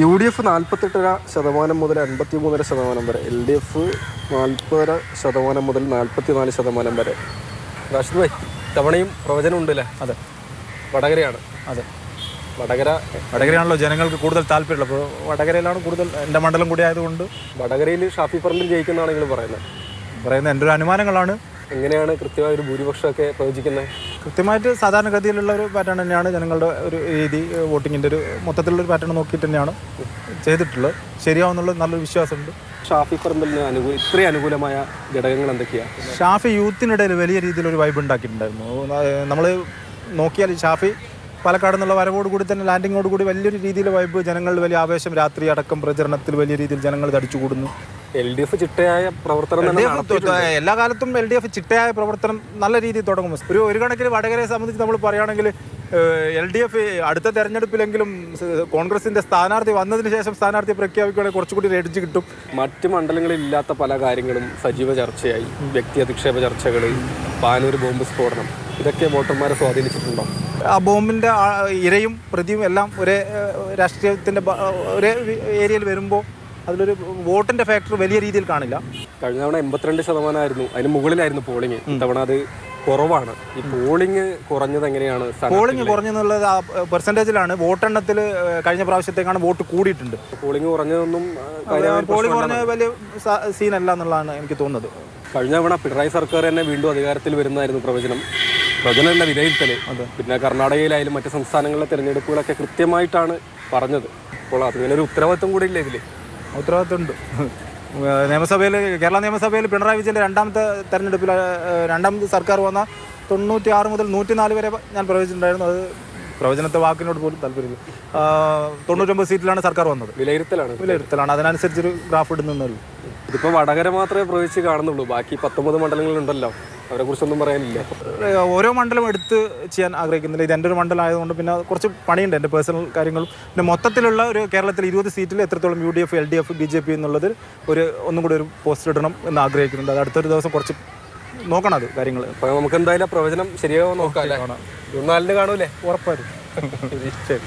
UDF 48.5% മുതൽ 53% വരെ, LDF 40% മുതൽ 44% വരെ. റാഷിദ് ഭായ്, തവണയും പ്രവചനം ഉണ്ടല്ലേ? അതെ, വടകരയാണ്. അതെ, വടകരയാണല്ലോ ജനങ്ങൾക്ക് കൂടുതൽ താല്പര്യമുള്ളത്. അപ്പോൾ വടകരയിലാണ് കൂടുതൽ, എൻ്റെ മണ്ഡലം കൂടി ആയതുകൊണ്ട്. വടകരയിൽ ഷാഫി പറമ്പിൽ ജയിക്കുന്നതാണ് നിങ്ങൾ പറയുന്നത്? എൻ്റെ ഒരു അനുമാനങ്ങളാണ്. എങ്ങനെയാണ് കൃത്യമായ ഒരു ഭൂരിപക്ഷമൊക്കെ പ്രവചിക്കുന്നത്? കൃത്യമായിട്ട് സാധാരണഗതിയിലുള്ള ഒരു പാറ്റേൺ തന്നെയാണ് ജനങ്ങളുടെ ഒരു രീതി. വോട്ടിങ്ങിൻ്റെ ഒരു മൊത്തത്തിലുള്ളൊരു പാറ്റേൺ നോക്കിയിട്ട് തന്നെയാണ് ചെയ്തിട്ടുള്ളത്. ശരിയാവുന്നുള്ള നല്ലൊരു വിശ്വാസമുണ്ട്. ഷാഫി പറമ്പിലിന് ഇത്രയും അനുകൂലമായ ഘടകങ്ങൾ എന്തൊക്കെയാണ്? ഷാഫി യൂത്തിനിടയിൽ വലിയ രീതിയിലൊരു വൈബ് ഉണ്ടാക്കിയിട്ടുണ്ടായിരുന്നു. നമ്മൾ നോക്കിയാൽ ഷാഫി പാലക്കാട് നിന്നുള്ള വരവോടുകൂടി തന്നെ ലാൻഡിങ്ങോടുകൂടി വലിയൊരു രീതിയിൽ വൈബ്, ജനങ്ങളിൽ വലിയ ആവേശം, രാത്രി അടക്കം പ്രചരണത്തിൽ വലിയ രീതിയിൽ ജനങ്ങൾ തടിച്ചുകൂടുന്നു. LDF ചിട്ടയായ പ്രവർത്തനം എല്ലാ കാലത്തും LDF ചിട്ടയായ പ്രവർത്തനം നല്ല രീതിയിൽ തുടങ്ങും. ഒരു കണക്കിന് വടകരയെ സംബന്ധിച്ച് നമ്മൾ പറയുകയാണെങ്കിൽ LDF അടുത്ത തെരഞ്ഞെടുപ്പിലെങ്കിലും കോൺഗ്രസിന്റെ സ്ഥാനാർത്ഥി വന്നതിന് ശേഷം സ്ഥാനാർത്ഥി പ്രഖ്യാപിക്കുകയാണെങ്കിൽ കുറച്ചുകൂടി എഡ്ജ് കിട്ടും. മറ്റ് മണ്ഡലങ്ങളിൽ ഇല്ലാത്ത പല കാര്യങ്ങളും സജീവ ചർച്ചയായി. വ്യക്തി അധിക്ഷേപ ചർച്ചകൾ, പാനൂർ ബോംബ് സ്ഫോടനം, ഇതൊക്കെ വോട്ടർമാരെ സ്വാധീനിച്ചിട്ടുണ്ടോ? ആ ബോംബിൻ്റെ ഇരയും പ്രതിയും എല്ലാം ഒരേ രാഷ്ട്രീയത്തിൻ്റെ ഒരേ ഏരിയയിൽ വരുമ്പോൾ അതിലൊരു വോട്ടിൻ്റെ ഫാക്ടർ വലിയ രീതിയിൽ കാണില്ല. കഴിഞ്ഞ തവണ 82% അതിന് മുകളിലായിരുന്നു പോളിംഗ്. ഇത്തവണ അത് കുറവാണ്. ഈ പോളിംഗ് കുറഞ്ഞത് എങ്ങനെയാണ്? പോളിംഗ് കുറഞ്ഞെന്നുള്ളത് ആ പെർസെൻറ്റേജിലാണ്. വോട്ടെണ്ണത്തിൽ കഴിഞ്ഞ പ്രാവശ്യത്തേക്കാണ് വോട്ട് കൂടിയിട്ടുണ്ട്. പോളിംഗ് കുറഞ്ഞതൊന്നും പോളിംഗ് കുറഞ്ഞത് വലിയ സീനല്ല എന്നുള്ളതാണ് എനിക്ക് തോന്നുന്നത്. കഴിഞ്ഞ തവണ പിണറായി സർക്കാർ തന്നെ വീണ്ടും അധികാരത്തിൽ വരുന്നതായിരുന്നു പ്രവചനമല്ല വിലയിരുത്തല്. പിന്നെ കർണാടകയിലായാലും മറ്റ് സംസ്ഥാനങ്ങളിലെ തിരഞ്ഞെടുപ്പുകളൊക്കെ കൃത്യമായിട്ടാണ് പറഞ്ഞത്. അപ്പോൾ അതിങ്ങനെ ഒരു ഉത്തരവാദിത്വം കൂടി ഇല്ല ഇതിൽ? ഉത്തരവാദിത്വമുണ്ട്. നിയമസഭയിൽ, കേരള നിയമസഭയിൽ പിണറായി വിജയൻ്റെ രണ്ടാമത്തെ തെരഞ്ഞെടുപ്പിൽ രണ്ടാമത്തെ സർക്കാർ വന്ന 96 മുതൽ 104 വരെ ഞാൻ പ്രവചിച്ചിട്ടുണ്ടായിരുന്നു. അത് പ്രവചനത്തെ വാക്കിനോട് പോലും താല്പര്യമില്ല. 99 സീറ്റിലാണ് സർക്കാർ വന്നത്. വിലയിരുത്തലാണ്. അതിനനുസരിച്ചൊരു ഗ്രാഫ് ഇടുന്നുള്ളൂ. ഇതിപ്പോൾ വടകര മാത്രമേ പ്രവചിച്ച് കാണുന്നുള്ളൂ. ബാക്കി 19 മണ്ഡലങ്ങളുണ്ടല്ലോ, അവരെ കുറിച്ചൊന്നും പറയാനില്ല. ഓരോ മണ്ഡലം എടുത്ത് ചെയ്യാൻ ആഗ്രഹിക്കുന്നില്ല. ഇത് എൻ്റെ ഒരു മണ്ഡലം ആയതുകൊണ്ട് പിന്നെ കുറച്ച് പണിയുണ്ട്, എൻ്റെ പേഴ്സണൽ കാര്യങ്ങളും. പിന്നെ മൊത്തത്തിലുള്ള ഒരു കേരളത്തിൽ 20 സീറ്റിൽ എത്രത്തോളം UDF, LDF, BJP എന്നുള്ളത് ഒന്നും കൂടി ഒരു പോസ്റ്റ് ഇടണം എന്ന് ആഗ്രഹിക്കുന്നുണ്ട്. അത് അടുത്തൊരു ദിവസം കുറച്ച് നോക്കണം അത് കാര്യങ്ങൾ. അപ്പോൾ നമുക്ക് എന്തായാലും പ്രവചനം ശരിയാവും നോക്കാം. 4 കാണൂലേ? ഉറപ്പായിരുന്നു. ശരി.